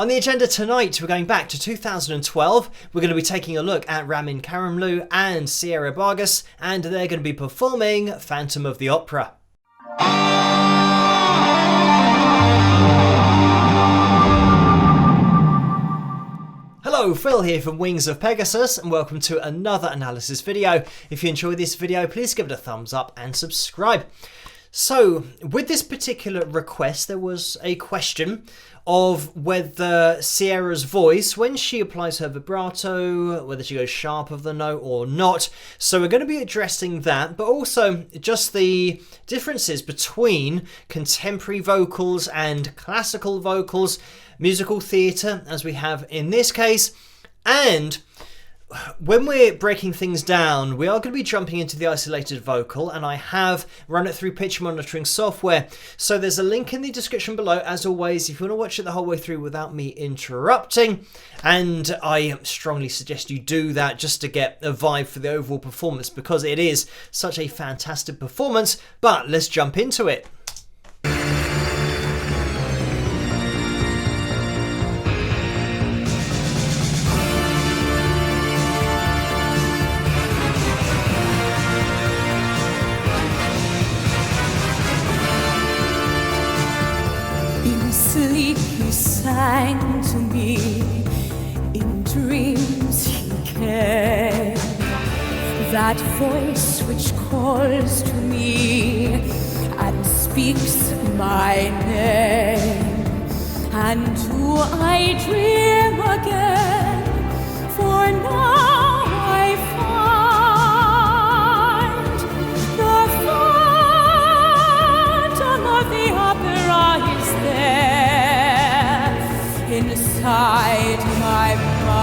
On the agenda tonight, we're going back to 2012. We're going to be taking a look at Ramin, Karimloo and Sierra Boggess, and they're going to be performing Phantom of the Opera. Hello, Phil here from Wings of Pegasus, and welcome to another analysis video. If you enjoyed this video, please give it a thumbs up and subscribe. So, with this particular request, there was a question of whether Sierra's voice, when she applies her vibrato, whether she goes sharp of the note or not. So we're going to be addressing that, but also just the differences between contemporary vocals and classical vocals, musical theatre, as we have in this case, and when we're breaking things down, we are going to be jumping into the isolated vocal, and I have run it through pitch monitoring software. So there's a link in the description below, as always, if you want to watch it the whole way through without me interrupting. And I strongly suggest you do that just to get a vibe for the overall performance, because it is such a fantastic performance. But let's jump into it. Sleep he sang to me, in dreams he came. That voice which calls to me and speaks my name. And do I dream again? For now I find the phantom of the opera is there inside my mind.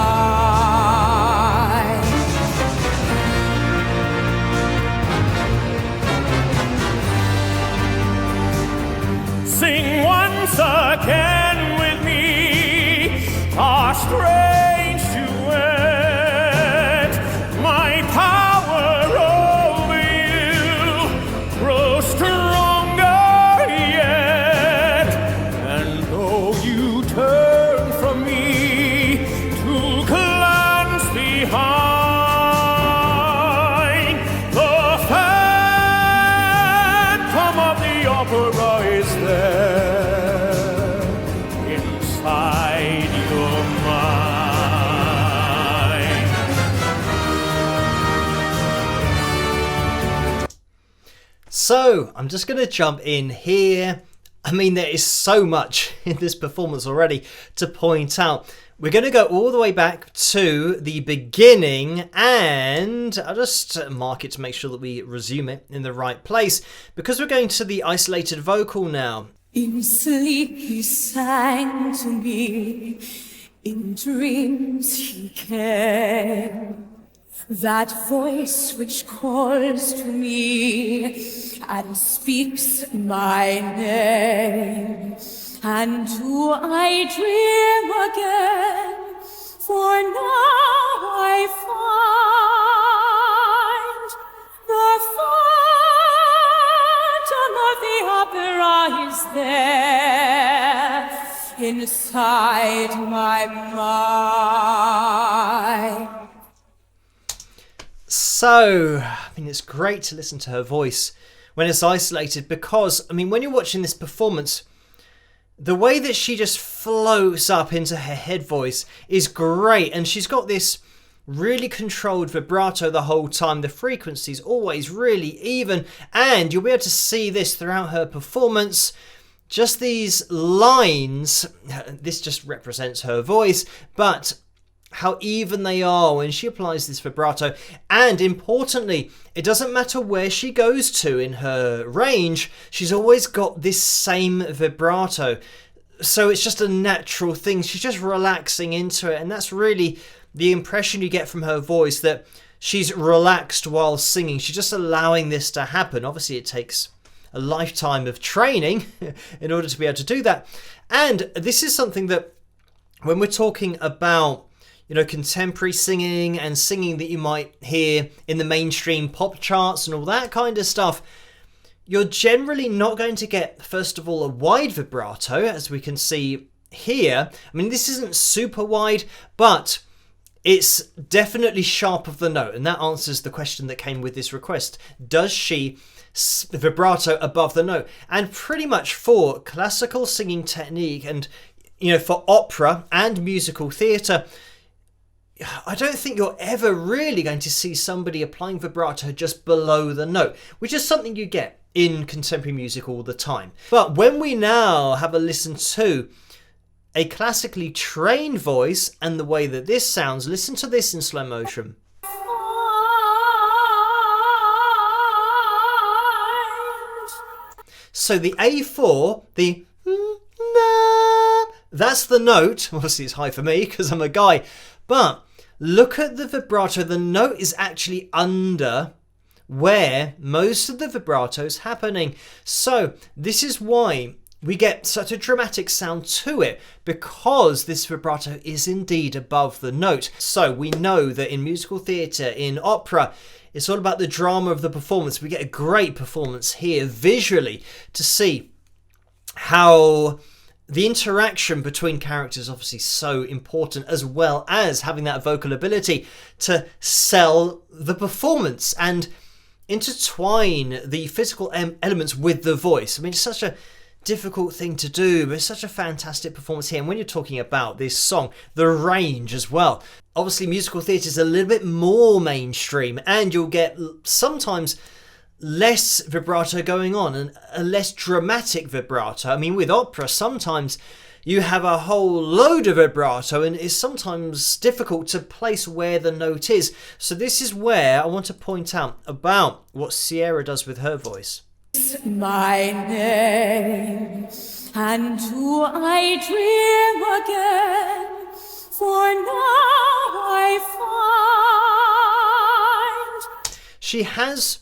Sing once again with me our strange duet. My power over you grows stronger yet, and though you turn from me to glance behind, the phantom of the opera is there inside your mind. So, I'm just going to jump in here. I mean, there is so much in this performance already to point out. We're going to go all the way back to the beginning, and I'll just mark it to make sure that we resume it in the right place, because we're going to the isolated vocal now. In sleep he sang to me, in dreams he came. That voice which calls to me and speaks my name. And do I dream again? For now I find the phantom of the opera is there inside my mind. So, I mean, it's great to listen to her voice when it's isolated, because, I mean, when you're watching this performance, the way that she just floats up into her head voice is great, and she's got this really controlled vibrato the whole time. The frequency's always really even, and you'll be able to see this throughout her performance. Just these lines, this just represents her voice, but how even they are when she applies this vibrato. And importantly, it doesn't matter where she goes to in her range, she's always got this same vibrato. So it's just a natural thing. She's just relaxing into it, and that's really the impression you get from her voice, that she's relaxed while singing. She's just allowing this to happen. Obviously, it takes a lifetime of training in order to be able to do that. And this is something that, when we're talking about, you know, contemporary singing and singing that you might hear in the mainstream pop charts and all that kind of stuff, you're generally not going to get, first of all, a wide vibrato, as we can see here, I mean, this isn't super wide, but it's definitely sharp of the note, and that answers the question that came with this request. Does she vibrato above the note? And pretty much for classical singing technique and, you know, for opera and musical theatre, I don't think you're ever really going to see somebody applying vibrato just below the note, which is something you get in contemporary music all the time. But when we now have a listen to a classically trained voice and the way that this sounds, listen to this in slow motion. So the A4, the that's the note. Obviously it's high for me because I'm a guy, but look at the vibrato. The note is actually under where most of the vibrato is happening. So this is why we get such a dramatic sound to it, because this vibrato is indeed above the note. So we know that in musical theatre, in opera, it's all about the drama of the performance. We get a great performance here visually to see how the interaction between characters is obviously so important, as well as having that vocal ability to sell the performance and intertwine the physical elements with the voice. I mean, it's such a difficult thing to do, but it's such a fantastic performance here. And when you're talking about this song, the range as well. Obviously, musical theatre is a little bit more mainstream, and you'll get sometimes less vibrato going on and a less dramatic vibrato. I mean, with opera, sometimes you have a whole load of vibrato, and it's sometimes difficult to place where the note is. So this is where I want to point out about what Sierra does with her voice. My name, and do I dream again? For now I find. She has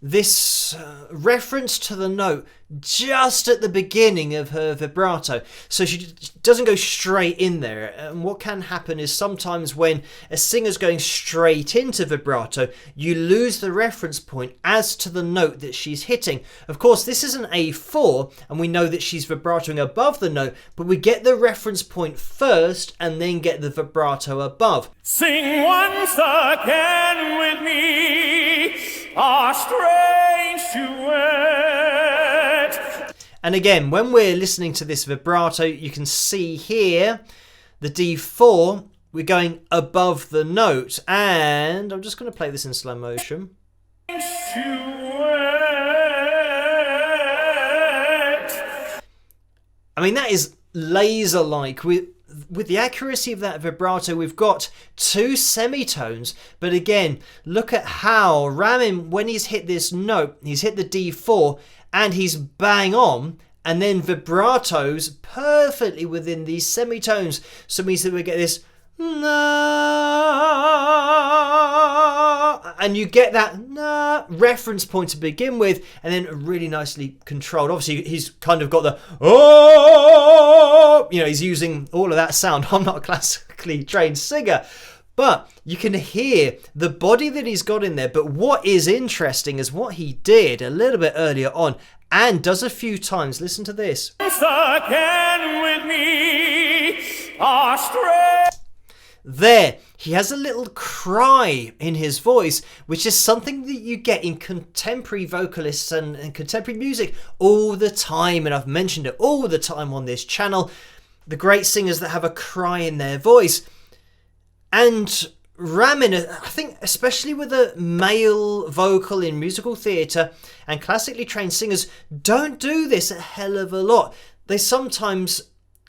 this reference to the note just at the beginning of her vibrato, so she doesn't go straight in there. And what can happen is sometimes when a singer's going straight into vibrato, you lose the reference point as to the note that she's hitting. Of course, this is an A4, and we know that she's vibratoing above the note, but we get the reference point first and then get the vibrato above. Sing once again with me, a strange duet. And again, when we're listening to this vibrato, you can see here the D4, we're going above the note. And I'm just going to play this in slow motion. I mean, that is laser-like. With the accuracy of that vibrato, we've got two semitones. But again, look at how Ramin, when he's hit this note, he's hit the D4 and he's bang on, and then vibratos perfectly within these semitones. So it means that we get this na, and you get that na reference point to begin with, and then really nicely controlled. Obviously, he's kind of got the oh, you know, he's using all of that sound. I'm not a classically trained singer, but you can hear the body that he's got in there. But what is interesting is what he did a little bit earlier on and does a few times. Listen to this. Again with me, there, he has a little cry in his voice, which is something that you get in contemporary vocalists and contemporary music all the time. And I've mentioned it all the time on this channel. The great singers that have a cry in their voice. And Ramin, I think, especially with a male vocal in musical theatre, and classically trained singers don't do this a hell of a lot. They sometimes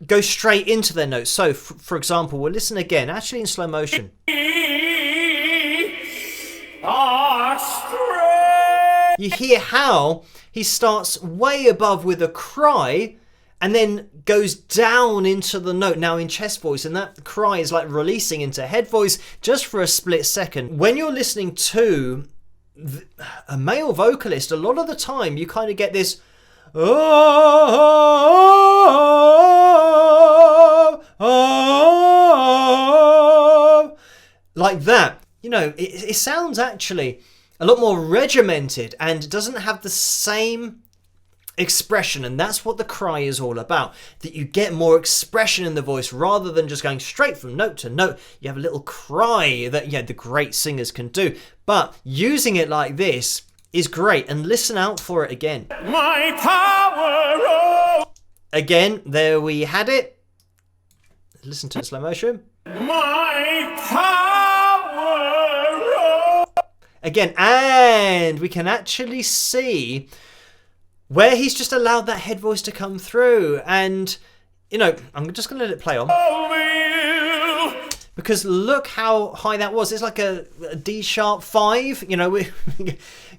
go straight into their notes. So, for example, we'll listen again, actually in slow motion. You hear how he starts way above with a cry, and then goes down into the note, now in chest voice, and that cry is like releasing into head voice just for a split second. When you're listening to a male vocalist, a lot of the time you kind of get this like that. You know, it sounds actually a lot more regimented and doesn't have the same expression, and that's what the cry is all about, that you get more expression in the voice rather than just going straight from note to note. You have a little cry that the great singers can do, but using it like this is great. And listen out for it again. My power. Again, there we had it. Listen to it in slow motion. My power. Again, and we can actually see where he's just allowed that head voice to come through. And, I'm just going to let it play on. Because look how high that was. It's like a D sharp 5. We're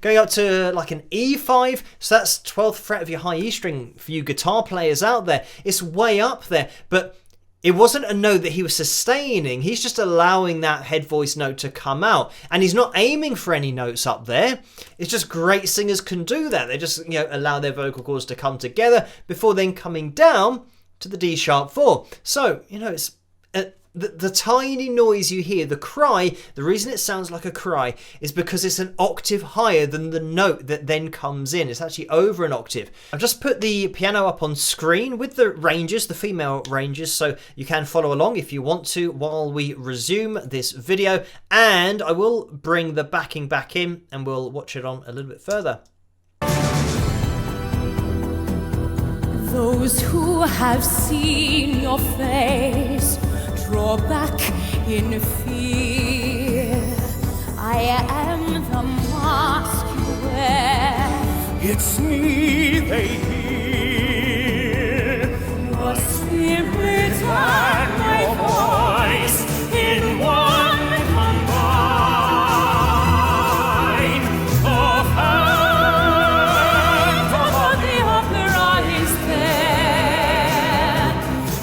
going up to like an E5. So that's 12th fret of your high E string for you guitar players out there. It's way up there. But it wasn't a note that he was sustaining. He's just allowing that head voice note to come out. And he's not aiming for any notes up there. It's just great singers can do that. They just, allow their vocal cords to come together before then coming down to the D sharp 4. So, it's the tiny noise you hear, the cry, the reason it sounds like a cry is because it's an octave higher than the note that then comes in. It's actually over an octave. I've just put the piano up on screen with the ranges, the female ranges, so you can follow along if you want to while we resume this video. And I will bring the backing back in and we'll watch it on a little bit further. Those who have seen your face draw back in fear. I am the mask you wear. It's me they hear. Your spirit and my voice in one combine. Oh, Phantom of the opera is there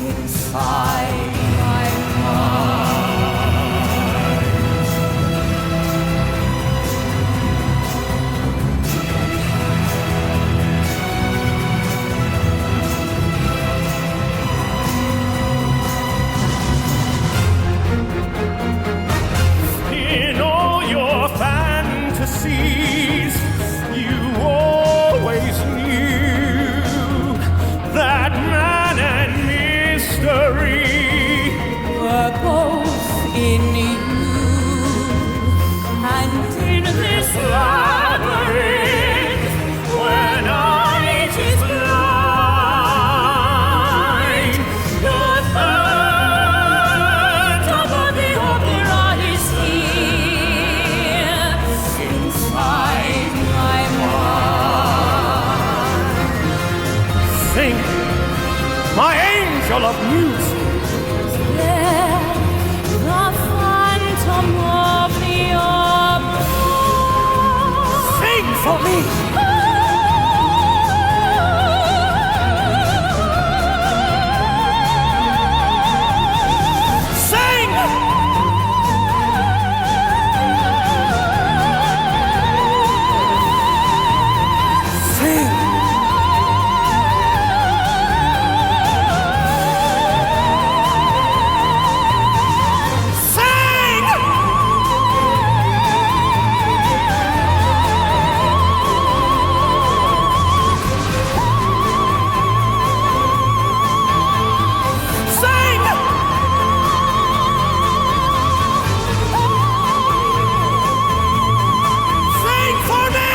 inside my in all your fantasies, you always knew that man and mystery were both in you, and in this labyrinth, where night is blind, the Phantom of the opera is here inside my mind. sing, my angel of music. There, the Phantom of the opera. Sing for me. Sing. Sing. Sing. Sing. Sing for me.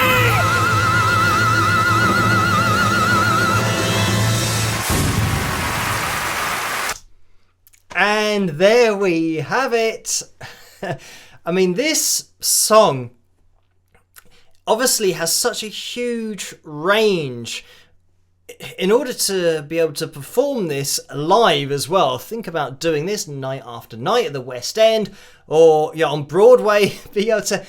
And there we have it. I mean, this song obviously has such a huge range. In order to be able to perform this live as well, think about doing this night after night at the West End or on Broadway, be able to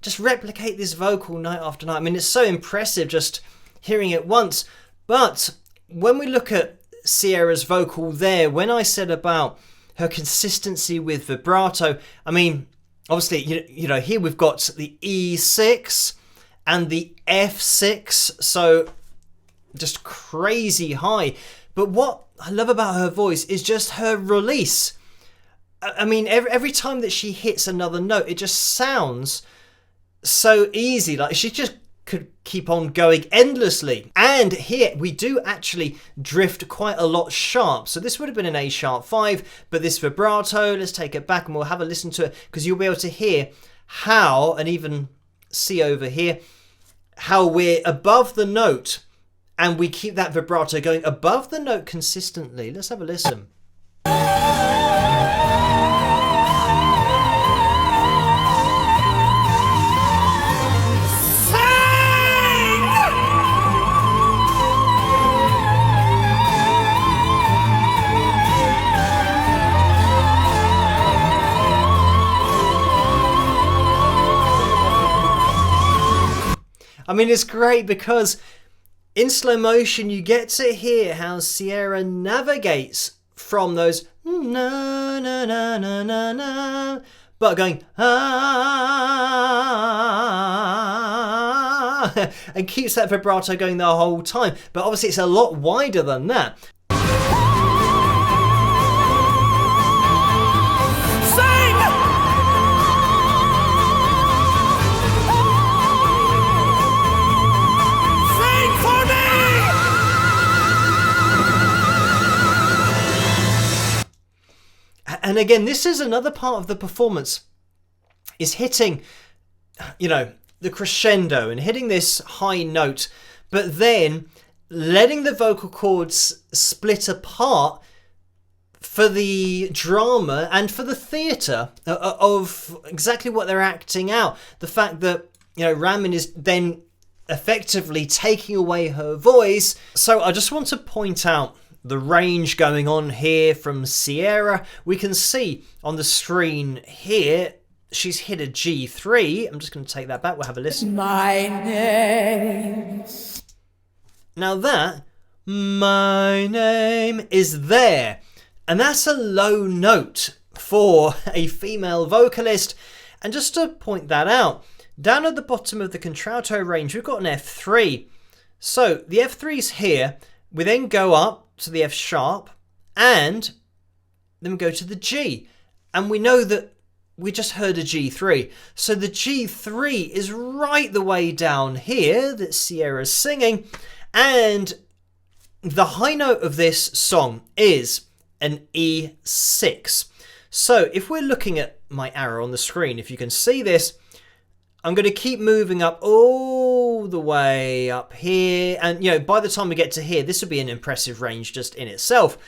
just replicate this vocal night after night. I mean, it's so impressive just hearing it once. But when we look at Sierra's vocal there, when I said about her consistency with vibrato, I mean, obviously, here we've got the E6 and the F6, so just crazy high. But what I love about her voice is just her release. I mean, every time that she hits another note, it just sounds so easy. Like she's just could keep on going endlessly. And here we do actually drift quite a lot sharp. So this would have been an A sharp 5, but this vibrato, let's take it back and we'll have a listen to it, because you'll be able to hear how, and even see over here, how we're above the note and we keep that vibrato going above the note consistently. Let's have a listen. I mean, it's great because in slow motion you get to hear how Sierra navigates from those na na na na na na, but going ah, and keeps that vibrato going the whole time. But obviously it's a lot wider than that. And again, this is another part of the performance, is hitting, you know, the crescendo and hitting this high note, but then letting the vocal cords split apart for the drama and for the theatre of exactly what they're acting out. The fact that, you know, Ramin is then effectively taking away her voice. So I just want to point out the range going on here from Sierra. We can see on the screen here, she's hit a G3. I'm just going to take that back. We'll have a listen. My name. Now that, my name, is there. And that's a low note for a female vocalist. And just to point that out, down at the bottom of the contralto range, we've got an F3. So the F3's here. We then go up to the F sharp, and then we go to the G. And we know that we just heard a G3. So the G3 is right the way down here that Sierra's singing. And the high note of this song is an E6. So if we're looking at my arrow on the screen, if you can see this, I'm going to keep moving up all the way up here. And, you know, by the time we get to here, this would be an impressive range just in itself.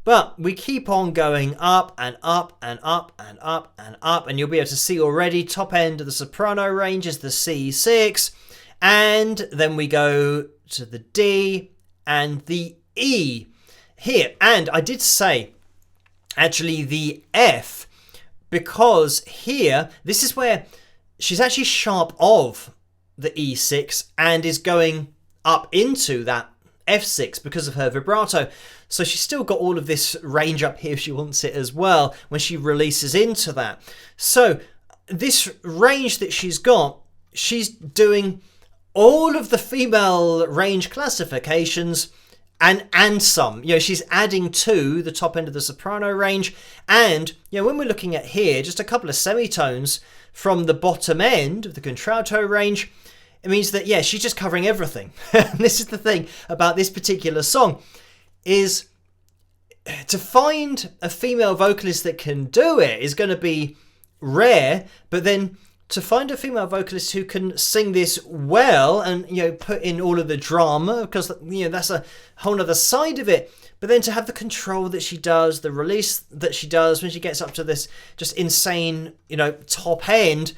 But we keep on going up and up and up and up and up. And you'll be able to see already top end of the soprano range is the C6. And then we go to the D and the E here. And I did say, actually, the F, because here, this is where she's actually sharp of the E6 and is going up into that F6 because of her vibrato. So she's still got all of this range up here if she wants it as well when she releases into that. So this range that she's got, she's doing all of the female range classifications and some. You know, she's adding to the top end of the soprano range. And, you know, when we're looking at here, just a couple of semitones from the bottom end of the contralto range, it means that, yeah, she's just covering everything. This is the thing about this particular song, is to find a female vocalist that can do it is going to be rare, but then to find a female vocalist who can sing this well and, you know, put in all of the drama, because, you know, that's a whole other side of it. But then to have the control that she does, the release that she does when she gets up to this just insane, you know, top end.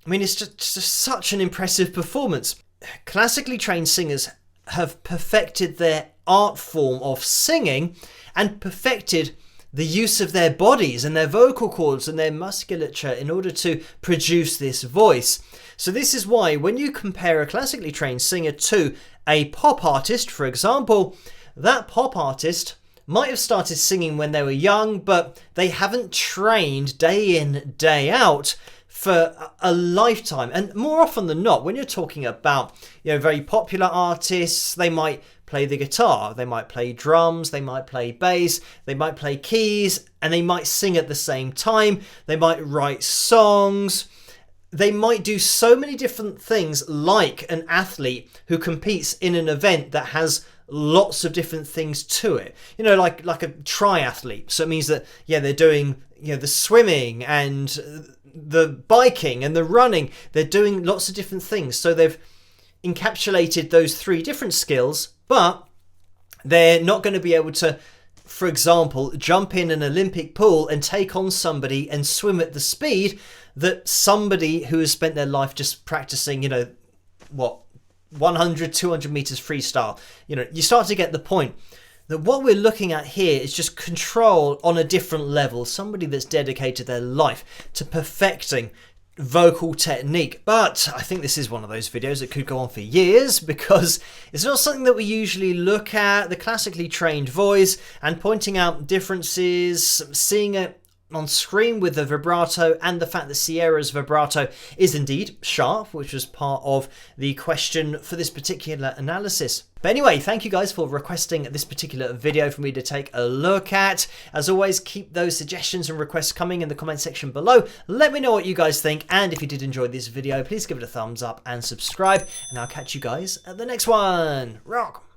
I mean, it's just such an impressive performance. Classically trained singers have perfected their art form of singing and perfected the use of their bodies and their vocal cords and their musculature in order to produce this voice. So this is why when you compare a classically trained singer to a pop artist, for example, that pop artist might have started singing when they were young, but they haven't trained day in, day out for a lifetime. And more often than not, when you're talking about, you know, very popular artists, they might play the guitar, they might play drums, they might play bass, they might play keys, and they might sing at the same time. They might write songs. they might do so many different things, like an athlete who competes in an event that has lots of different things to it. You know, like a triathlete. So it means that, yeah, they're doing, you know, the swimming and the biking and the running. They're doing lots of different things. So they've encapsulated those 3 different skills, but they're not going to be able to, for example, jump in an Olympic pool and take on somebody and swim at the speed that somebody who has spent their life just practicing, you know, 100, 200 meters freestyle. You know, you start to get the point that what we're looking at here is just control on a different level. Somebody that's dedicated their life to perfecting vocal technique. But I think this is one of those videos that could go on for years, because it's not something that we usually look at, the classically trained voice, and pointing out differences, seeing it on screen with the vibrato, and the fact that Sierra's vibrato is indeed sharp, which was part of the question for this particular analysis. But anyway, thank you guys for requesting this particular video for me to take a look at. As always, keep those suggestions and requests coming in the comment section below. Let me know what you guys think, and if you did enjoy this video, please give it a thumbs up and subscribe, and I'll catch you guys at the next one. Rock!